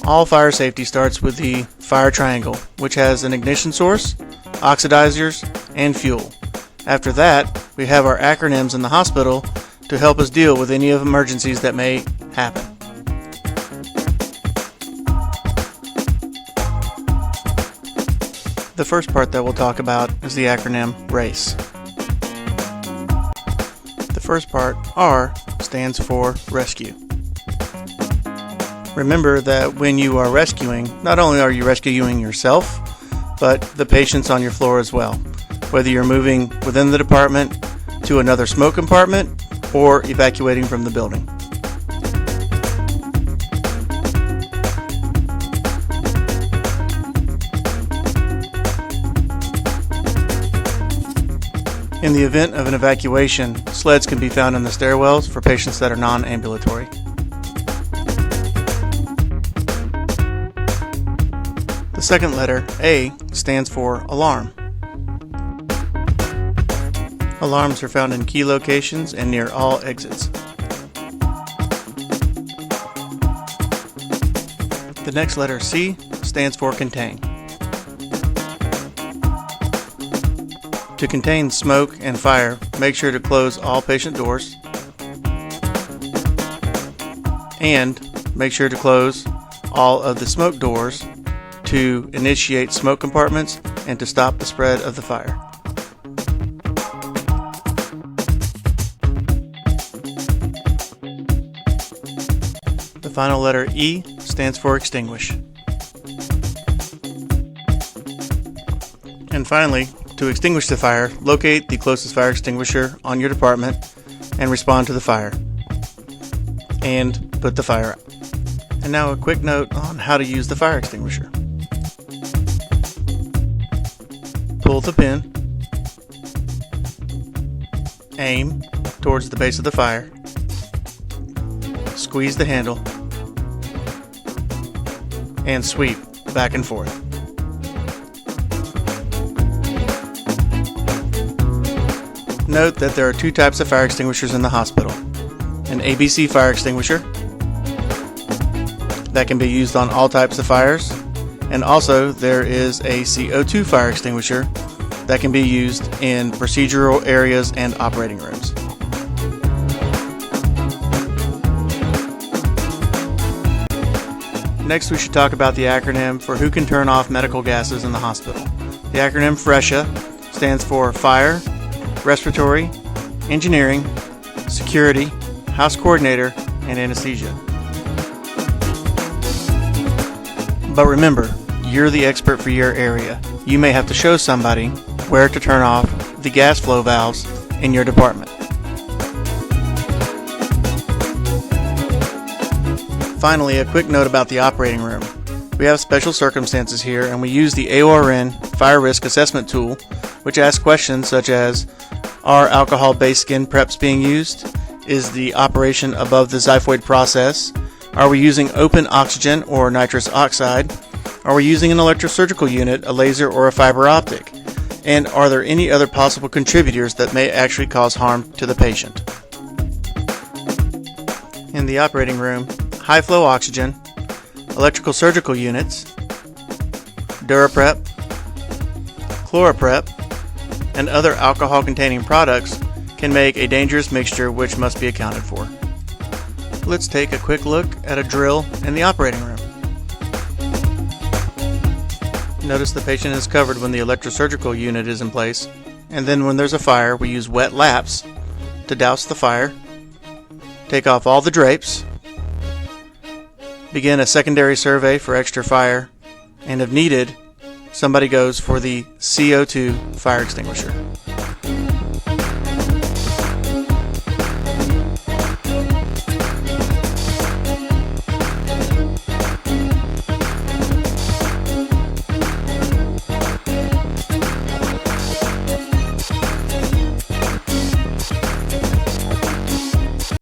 All fire safety starts with the fire triangle, which has an ignition source, oxidizers, and fuel. After that, we have our acronyms in the hospital to help us deal with any of emergencies that may happen. The first part that we'll talk about is the acronym RACE. The first part, R, stands for rescue. Remember that when you are rescuing, not only are you rescuing yourself, but the patients on your floor as well, whether you're moving within the department to another smoke compartment or evacuating from the building. In the event of an evacuation, sleds can be found in the stairwells for patients that are non-ambulatory. The second letter, A, stands for alarm. Alarms are found in key locations and near all exits. The next letter, C, stands for contain. To contain smoke and fire, make sure to close all patient doors and make sure to close all of the smoke doors to initiate smoke compartments and to stop the spread of the fire. The final letter, E, stands for extinguish. And finally, to extinguish the fire, locate the closest fire extinguisher on your department and respond to the fire. And put the fire out. And now a quick note on how to use the fire extinguisher. Pull the pin, aim towards the base of the fire, squeeze the handle, and sweep back and forth. Note that there are two types of fire extinguishers in the hospital. An ABC fire extinguisher that can be used on all types of fires, and also there is a CO2 fire extinguisher that can be used in procedural areas and operating rooms. Next, we should talk about the acronym for who can turn off medical gases in the hospital. The acronym FRESHA stands for Fire, Respiratory, Engineering, Security, House Coordinator, and Anesthesia. But remember, you're the expert for your area. You may have to show somebody where to turn off the gas flow valves in your department. Finally, a quick note about the operating room. We have special circumstances here, and we use the AORN Fire Risk Assessment Tool, which asks questions such as, are alcohol-based skin preps being used? Is the operation above the xiphoid process? Are we using open oxygen or nitrous oxide? Are we using an electrosurgical unit, a laser, or a fiber optic? And are there any other possible contributors that may actually cause harm to the patient? In the operating room, high-flow oxygen, electrical surgical units, DuraPrep, ChloraPrep, and other alcohol-containing products can make a dangerous mixture which must be accounted for. Let's take a quick look at a drill in the operating room. Notice the patient is covered when the electrosurgical unit is in place, and then when there's a fire, we use wet laps to douse the fire, take off all the drapes, begin a secondary survey for extra fire, and if needed, somebody goes for the CO2 fire extinguisher.